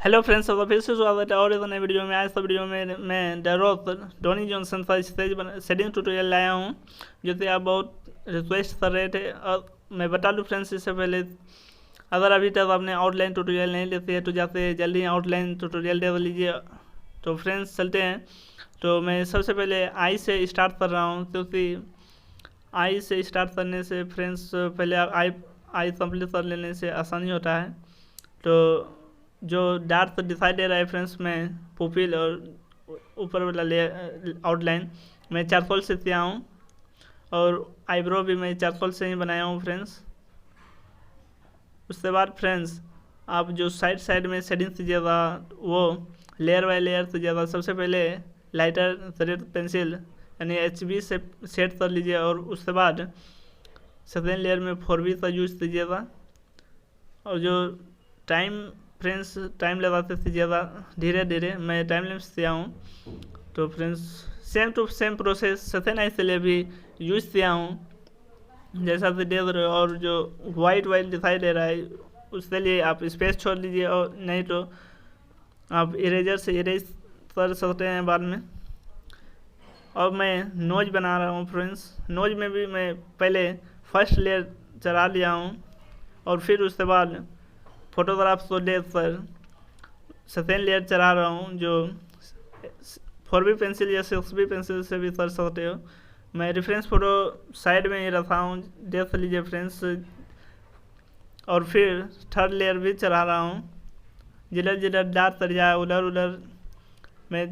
Hello friends, सबका फिर से स्वागत है और एक नए वीडियो में। आज वीडियो में मैं द रॉक डोनी जॉनसन का सेटिंग ट्यूटोरियल लाया हूँ, जो कि आप बहुत रिक्वेस्ट कर रहे थे। और मैं बता दूँ फ्रेंड्स, इससे पहले अगर अभी तक आपने आउटलाइन ट्यूटोरियल नहीं लेते हैं तो जाते जल्दी आउटलाइन ट्यूटोरियल ले लीजिए। तो फ्रेंड्स चलते हैं। तो मैं सबसे पहले आई से स्टार्ट कर रहा हूँ, क्योंकि आई से स्टार्ट करने से फ्रेंड्स पहले आई कंप्लीट कर लेने से आसानी होता है। तो जो डार्क दिखाई दे रहा है फ्रेंड्स, में पुपिल और ऊपर वाला आउटलाइन मैं चारकोल से किया हूँ, और आईब्रो भी मैं चारकोल से ही बनाया हूँ फ्रेंड्स। उसके बाद फ्रेंड्स आप जो साइड में सेटिंग कीजिएगा वो लेयर बाय लेयर कीजिएगा। सबसे पहले लाइटर थ्रेड पेंसिल यानी HB से सेट कर लीजिए, और उसके बाद सेकेंड लेयर में 4B का यूज़ कीजिएगा। और जो फ्रेंड्स टाइम लगाते कीजिएगा धीरे धीरे, मैं टाइम लैप्स किया हूँ। तो friends same to same process second I के लिए भी यूज़ किया हूँ, जैसा कि देख रहे हो। और जो वाइट दिखाई दे रहा है उसके लिए आप स्पेस छोड़ लीजिए, और नहीं तो आप इरेजर से इरेज कर सकते हैं बाद में। और मैं नोज बना रहा हूँ फ्रेंड्स। नोज में भी मैं पहले फर्स्ट लेयर चढ़ा लिया हूँ, और फिर उसके बाद फोटोग्राफ्स को देख कर सेकेंड लेयर चढ़ा रहा हूँ, जो 4B पेंसिल या 6B पेंसिल से भी कर सकते हो। मैं रेफरेंस फ़ोटो साइड में ही रखा हूँ, देख लीजिए फ्रेंड्स। और फिर थर्ड लेयर भी चढ़ा रहा हूँ, जिधर जिधर डार्क कर जाए उधर उधर मैं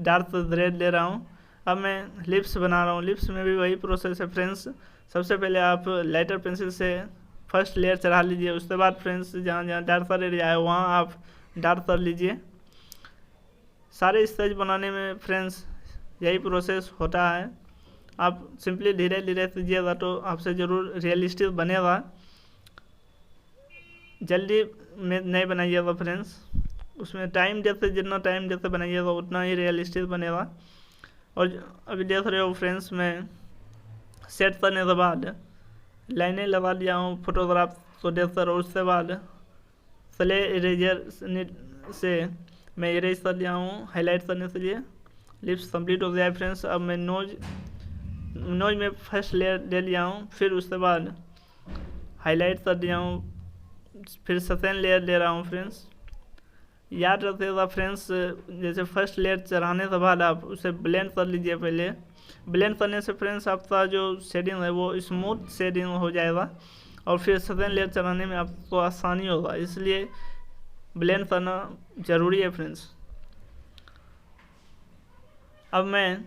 डार्क रेड ले रहा हूँ। अब मैं लिप्स बना रहा हूँ। लिप्स में भी वही प्रोसेस है फ्रेंड्स। सबसे पहले आप लाइटर पेंसिल से फर्स्ट लेयर चढ़ा लीजिए, उसके बाद फ्रेंड्स जहाँ जहाँ डार्क कर एरिया है वहाँ आप डार्क कर लीजिए। सारे स्केच बनाने में फ्रेंड्स यही प्रोसेस होता है। आप सिंपली धीरे धीरे कीजिएगा तो आपसे ज़रूर रियलिस्टिक बनेगा। जल्दी में नहीं बनाइएगा फ्रेंड्स, उसमें टाइम देते जितना टाइम देते बनाइएगा उतना ही रियलिस्टिक बनेगा। और अभी देख रहे हो फ्रेंड्स, मैं सेट करने के बाद लाइनें लगा लिया हूँ फोटोग्राफ को देखकर, और उसके बाद स्ले इरेजर से मैं इरेज कर लिया हूँ हाईलाइट करने के लिए। लिप्स कंप्लीट हो गया है फ्रेंड्स। अब मैं नोज में फर्स्ट लेयर ले लिया हूँ, फिर उसके बाद हाईलाइट कर दिया हूँ, फिर सेकेंड लेयर ले रहा हूँ फ्रेंड्स। याद रखिएगा फ्रेंड्स, जैसे फर्स्ट लेयर चढ़ाने के बाद आप उसे ब्लेंड कर लीजिए। पहले ब्लेंड करने से फ्रेंड्स आपका जो शेडिंग है वो स्मूथ शेडिंग हो जाएगा, और फिर सेकेंड लेयर चढ़ाने में आपको आसानी होगा, इसलिए ब्लेंड करना ज़रूरी है फ्रेंड्स। अब मैं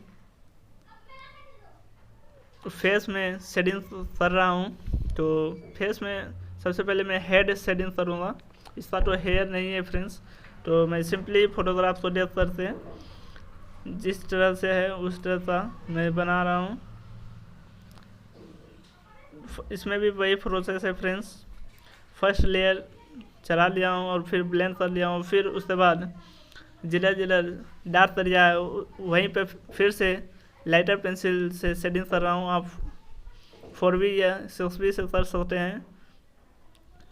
फेस में शेडिंग कर रहा हूँ। तो फेस में सबसे पहले मैं हेड शेडिंग करूँगा। इसका तो हेयर नहीं है फ्रेंड्स, तो मैं सिंपली फोटोग्राफ को देख करके जिस तरह से है उस तरह का मैं बना रहा हूँ। इसमें भी वही प्रोसेस है फ्रेंड्स। फर्स्ट लेयर चढ़ा लिया हूँ और फिर ब्लेंड कर लिया हूँ, फिर उसके बाद जिधर जिधर डार्क एरिया है वहीं पे फिर से लाइटर पेंसिल से शेडिंग कर रहा हूँ। आप 4B या 6B से कर सकते हैं।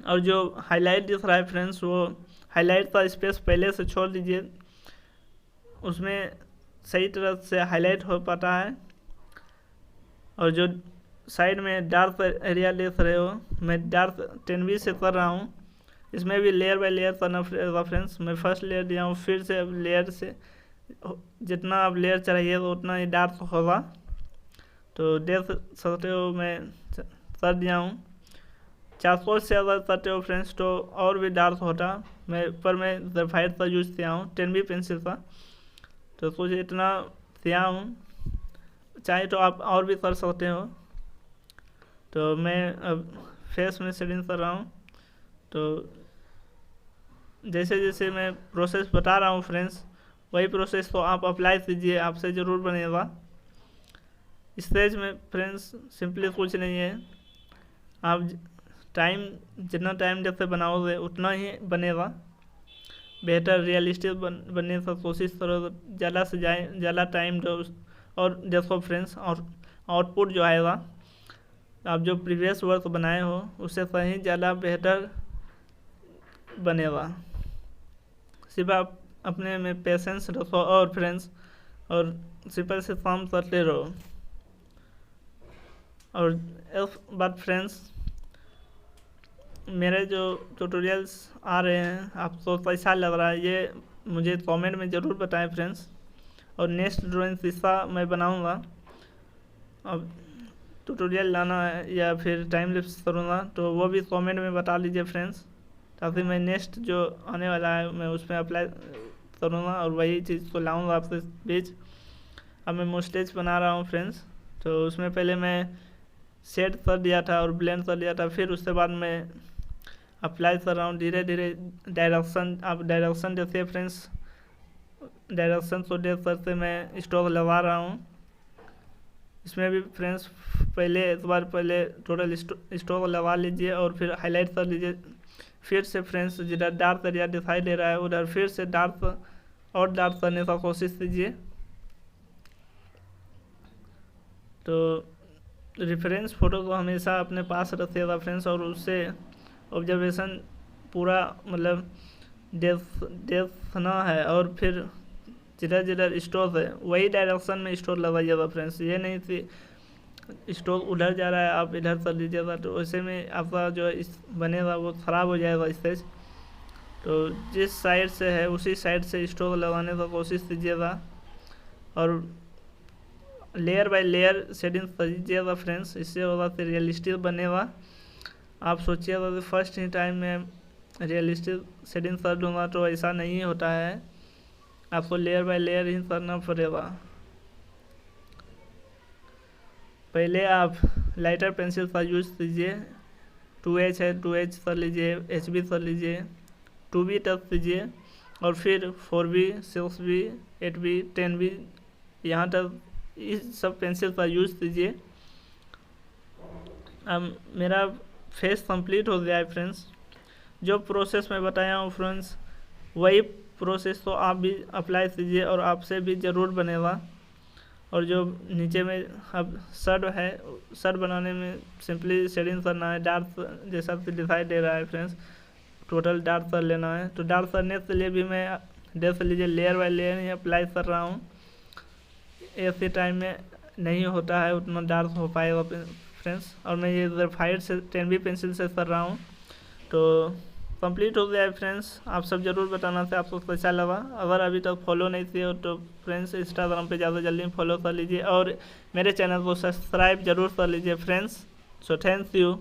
और जो हाईलाइट दिख रहा है फ्रेंड्स, वो हाईलाइट का स्पेस पहले से छोड़ दीजिए, उसमें सही तरह से हाईलाइट हो पाता है। और जो साइड में डार्क एरिया देख रहे हो, मैं डार्क 10B से कर रहा हूँ। इसमें भी लेयर बाय लेयर करना पड़ेगा फ्रेंड्स। मैं फर्स्ट लेयर दिया हूँ, फिर से लेयर से जितना आप लेयर चढ़ाइएगा उतना ही डार्क होगा। तो देख सकते हो मैं कर दिया हूँ। चारकोल से अगर करते हो फ्रेंड्स तो और भी डार्क होता। मैं ग्रेफाइट का यूज़ किया हूँ 10B पेंसिल का, तो कुछ इतना किया हूँ। चाहे तो आप और भी कर सकते हो। तो मैं अब फेस में शेडिंग कर रहा हूँ। तो जैसे जैसे मैं प्रोसेस बता रहा हूँ फ्रेंड्स, वही प्रोसेस को आप अप्लाई कीजिए, आपसे ज़रूर बनेगा। स्टेज में फ्रेंड्स सिंपली कुछ नहीं है, आप जितना टाइम देते बनाओगे उतना ही बनेगा। बेहतर रियलिस्टिक बनने की कोशिश करो, ज़्यादा से ज़्यादा टाइम दो। और देखो फ्रेंड्स, और आउटपुट जो आएगा आप जो प्रीवियस वर्क बनाए हो उससे कहीं ज़्यादा बेहतर बनेगा। सिर्फ आप अपने में पेशेंस रखो और फ्रेंड्स, और सिंपल से काम करते रहो। और एक बात फ्रेंड्स, मेरे जो ट्यूटोरियल्स आ रहे हैं आपको कैसा लग रहा है ये मुझे कमेंट में ज़रूर बताएं फ्रेंड्स। और नेक्स्ट ड्राइंग शीशा मैं बनाऊंगा। अब ट्यूटोरियल लाना है या फिर टाइम लैप्स करूँगा तो वो भी कमेंट में बता दीजिए फ्रेंड्स, ताकि मैं नेक्स्ट जो आने वाला है मैं उसमें अप्लाई करूँगा और वही चीज़ को लाऊंगा आपके बीच। अब मैं मोस्टेज बना रहा हूँ फ्रेंड्स, तो उसमें पहले मैं सेट कर दिया था और ब्लेंड कर दिया था, फिर उसके बाद मैं अप्लाई कर रहा हूँ धीरे धीरे डायरेक्शन। आप डायरेक्शन देखिए फ्रेंड्स, डायरेक्शन को देख करके मैं स्ट्रोक लगा रहा हूँ। इसमें भी फ्रेंड्स पहले एक बार पहले टोटल स्ट्रोक लगा लीजिए और फिर हाईलाइट कर लीजिए। फिर से फ्रेंड्स जिधर डार्क एरिया दिखाई दे रहा है उधर फिर से डार्क और डार्क करने का कोशिश कीजिए। तो रेफरेंस फ़ोटो को हमेशा अपने पास रखिएगा फ्रेंड्स, और उससे ऑब्जर्वेशन पूरा मतलब देखना है, और फिर जिधर जिधर स्टोर है वही डायरेक्शन में स्टोर लगाइएगा फ्रेंड्स। ये नहीं कि स्टोर उधर जा रहा है आप इधर कर लीजिएगा, तो वैसे में आपका जो इस बनेगा वो ख़राब हो जाएगा स्टेज। तो जिस साइड से है उसी साइड से स्टोर लगाने का कोशिश कीजिएगा और लेयर बाय लेयर सेटिंग कीजिएगा फ्रेंड्स। इससे होगा कि रियलिस्टिक बनेगा। आप सोचिएगा कि फर्स्ट ही टाइम में रियलिस्टिक सेटिंग कर दूँगा, तो ऐसा नहीं होता है, आपको लेयर बाय लेयर ही करना पड़ेगा। पहले आप लाइटर पेंसिल का यूज़ कीजिए, 2H है 2H कर लीजिए, HB कर लीजिए, 2B तक कीजिए, और फिर 4B 6B 8B 10B यहाँ तक इस सब पेंसिल का यूज़ कीजिए। अब मेरा फेस कंप्लीट हो गया है फ्रेंड्स। जो प्रोसेस मैं बताया हूँ फ्रेंड्स वही प्रोसेस तो आप भी अप्लाई कीजिए और आपसे भी ज़रूर बनेगा। और जो नीचे में अब शर्ट है, शर्ट बनाने में सिंपली शेडिंग करना है, डार्क जैसा कि दिखाई दे रहा है फ्रेंड्स, टोटल डार्क कर लेना है। तो डार्क करने के लिए भी मैं देख लीजिए layer by layer he apply कर रहा हूँ। एक ही टाइम में नहीं होता है उतना डार्क हो पाएगा फ्रेंड्स। और मैं ये ग्रेफाइट से 10B पेंसिल से कर रहा हूँ। तो कंप्लीट हो गया है फ्रेंड्स। आप सब ज़रूर बताना था आपको कैसा लगा। अगर अभी तक फॉलो नहीं किए हो तो फ्रेंड्स इंस्टाग्राम पे ज़्यादा जल्दी फॉलो कर लीजिए और मेरे चैनल को सब्सक्राइब ज़रूर कर लीजिए फ्रेंड्स। So thank you.